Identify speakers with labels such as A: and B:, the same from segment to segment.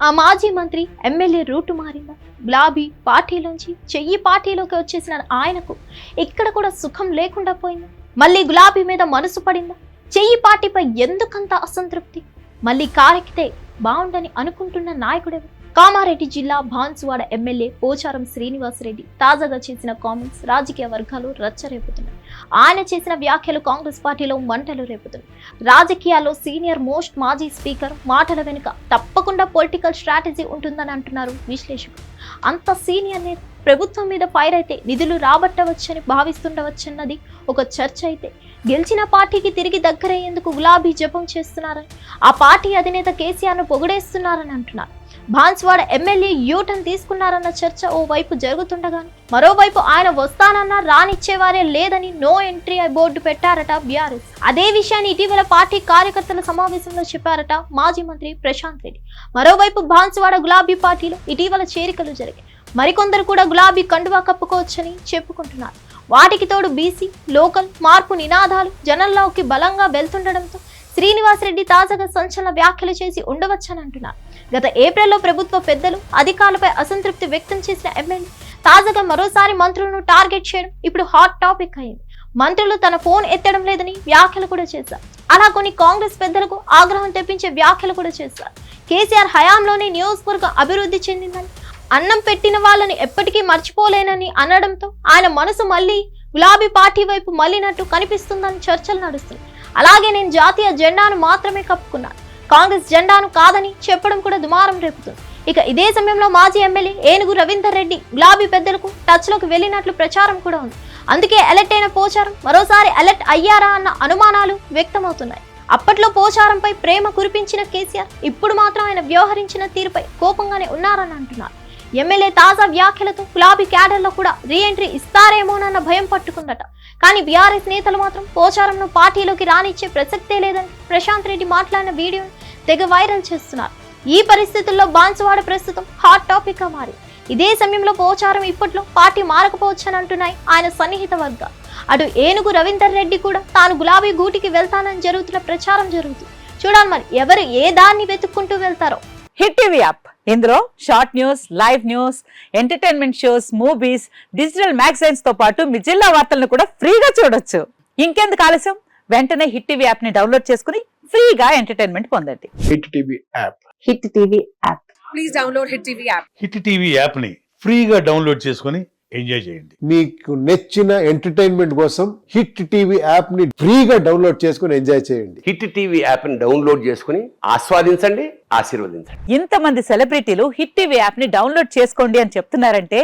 A: ఆ మాజీ మంత్రి ఎమ్మెల్యే రూటు మారిందా? గులాబీ పార్టీలోంచి చెయ్యి పార్టీలోకి వచ్చేసిన ఆయనకు ఇక్కడ కూడా సుఖం లేకుండా పోయిందా? మళ్ళీ గులాబీ మీద మనసు పడిందా? చెయ్యి పార్టీపై ఎందుకంత అసంతృప్తి? మళ్ళీ కారెక్కితే బాగుండని అనుకుంటున్న నాయకుడెవరు? కామారెడ్డి జిల్లా బాన్సువాడ ఎమ్మెల్యే పోచారం శ్రీనివాసరెడ్డి తాజాగా చేసిన కామెంట్స్ రాజకీయ వర్గాలు రచ్చరేపుతున్నాయి. ఆయన చేసిన వ్యాఖ్యలు కాంగ్రెస్ పార్టీలో మంటలు రేపుతున్నాయి. రాజకీయాల్లో సీనియర్ మోస్ట్ మాజీ స్పీకర్ మాటల వెనుక తప్పకుండా పొలిటికల్ స్ట్రాటజీ ఉంటుందని అంటున్నారు విశ్లేషకులు. అంత సీనియర్ నేత ప్రభుత్వం మీద ఫైర్ అయితే నిధులు రాబట్టవచ్చని భావిస్తుండవచ్చన్నది ఒక చర్చ అయితే, గెలిచిన పార్టీకి తిరిగి దగ్గరయ్యేందుకు గులాబీ జపం చేస్తున్నారని, ఆ పార్టీ అధినేత కేసీఆర్ను పొగిడేస్తున్నారని అంటున్నారు. బాన్సువాడ ఎమ్మెల్యే యూటర్న్ తీసుకున్నారన్న చర్చ ఓ వైపు జరుగుతుండగానే మరోవైపు ఆయన వస్తానన్నా రానిచ్చేవారే లేదని నో ఎంట్రీ బోర్డు పెట్టారట బీఆర్ఎస్. అదే విషయాన్ని ఇటీవల పార్టీ కార్యకర్తల సమావేశంలో చెప్పారట మాజీ మంత్రి ప్రశాంత్ రెడ్డి. మరోవైపు బాన్సువాడ గులాబీ పార్టీలో ఇటీవల చేరికలు జరిగాయి. మరికొందరు కూడా గులాబీ కండువా కప్పుకోవచ్చని చెప్పుకుంటున్నారు. వాటికి తోడు బీసీ లోకల్ మార్పు నినాదాలు జనంలోకి బలంగా వెళ్తుండడంతో శ్రీనివాసరెడ్డి తాజాగా సంచలన వ్యాఖ్యలు చేసి ఉండవచ్చని అంటున్నారు. గత ఏప్రిల్లో ప్రభుత్వ పెద్దలు అధికారులపై అసంతృప్తి వ్యక్తం చేసిన ఎమ్మెల్యే తాజాగా మరోసారి మంత్రులను టార్గెట్ చేయడం ఇప్పుడు హాట్ టాపిక్ అయింది. మంత్రులు తన ఫోన్ ఎత్తడం లేదని వ్యాఖ్యలు కూడా చేశారు. అలా కొన్ని కాంగ్రెస్ పెద్దలకు ఆగ్రహం తెప్పించే వ్యాఖ్యలు కూడా చేశారు. కేసీఆర్ హయాంలోనే నియోజకవర్గం అభివృద్ధి చెందిందని, అన్నం పెట్టిన వాళ్ళని ఎప్పటికీ మర్చిపోలేనని అనడంతో ఆయన మనసు మళ్ళీ గులాబీ పార్టీ వైపు మళ్ళినట్టు కనిపిస్తుందని చర్చలు నడుస్తున్నాయి. అలాగే నేను జాతీయ జెండాను మాత్రమే కప్పుకున్నాను, కాంగ్రెస్ జెండాను కాదని చెప్పడం కూడా దుమారం రేపుతుంది. ఇక ఇదే సమయంలో మాజీ ఎమ్మెల్యే ఏనుగు రవీందర్ రెడ్డి గులాబీ పెద్దలకు టచ్ లోకి వెళ్లినట్లు ప్రచారం కూడా ఉంది. అందుకే అలర్ట్ అయిన పోచారం మరోసారి అలర్ట్ అయ్యారా అన్న అనుమానాలు వ్యక్తమవుతున్నాయి. అప్పట్లో పోచారంపై ప్రేమ కురిపించిన కేసీఆర్ ఇప్పుడు మాత్రం ఆయన వ్యవహరించిన తీరుపై కోపంగానే ఉన్నారని అంటున్నారు. ఎమ్మెల్యే తాజా వ్యాఖ్యలతో గులాబీ క్యాడర్లో కూడా రీఎంట్రీ ఇస్తారేమోనన్న భయం పట్టుకుందట. కానీ బీఆర్ఎస్ నేతలు మాత్రం పోచారంను పార్టీలోకి రానిచ్చే ప్రసక్తే లేదని ప్రశాంత్ రెడ్డి మాట్లాడిన వీడియోను తెగ వైరల్ చేస్తున్నారు. ఈ పరిస్థితుల్లో బాన్సువాడ ప్రస్తుతం హాట్ టాపిక్ గా మారి, ఇదే సమయంలో పోచారం ఇప్పట్లో పార్టీ మారకపోవచ్చని అంటున్నాయి ఆయన సన్నిహిత వర్గాలు. అటు ఏనుగు రవీందర్ రెడ్డి కూడా తాను గులాబీ గూటికి వెళ్తానని జరుగుతున్న ప్రచారం జరుగుతుంది. చూడాలి మరి ఎవరు ఏ దాన్ని వెతుక్కుంటూ వెళ్తారో.
B: హిట్ టీవీ యాప్, ఇందులో short news, live news, entertainment shows, movies, digital magazines తో పాటు మీ జిల్లా వార్తలను కూడా ఫ్రీగా చూడొచ్చు. ఇంకెందుకు ఆలస్యం, వెంటనే హిట్ టీవీ యాప్ ని డౌన్లోడ్ చేసుకుని ఫ్రీగా ఎంటర్టైన్మెంట్ పొందండి.
C: Hit TV app.
B: Hit TV app.
D: Please download hit TV app.
E: Hit TV app ని ఫ్రీగా డౌన్లోడ్ చేసుకుని ఎంజాయ్ చేయండి.
C: మీకు నచ్చిన ఎంటర్టైన్మెంట్ కోసం హిట్ టీవీ యాప్ ని ఫ్రీగా డౌన్లోడ్ చేసుకుని ఎంజాయ్ చేయండి.
F: హిట్ టీవీ యాప్ ని డౌన్లోడ్ చేసుకుని ఆస్వాదించండి, ఆశీర్వదించండి.
B: ఇంతమంది సెలబ్రిటీలు హిట్ టీవీ యాప్ ని డౌన్లోడ్ చేసుకోండి అని చెప్తున్నారంటే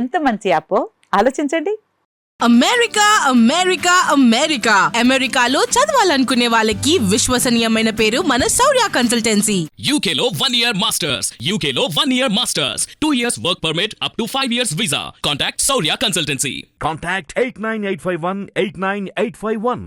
B: ఎంత మంచి యాప్ ఆలోచించండి.
G: అమెరికా అమెరికా అమెరికా అమెరికాలో చదవాలనుకునే వాళ్ళకి విశ్వసనీయమైన పేరు మన శౌర్య కన్సల్టెన్సీ.
H: UK లో 1 year masters, UK లో 1 year masters, 2 years work permit up to 5 years visa. Contact Saurya Consultancy.
I: Contact 89851 89851.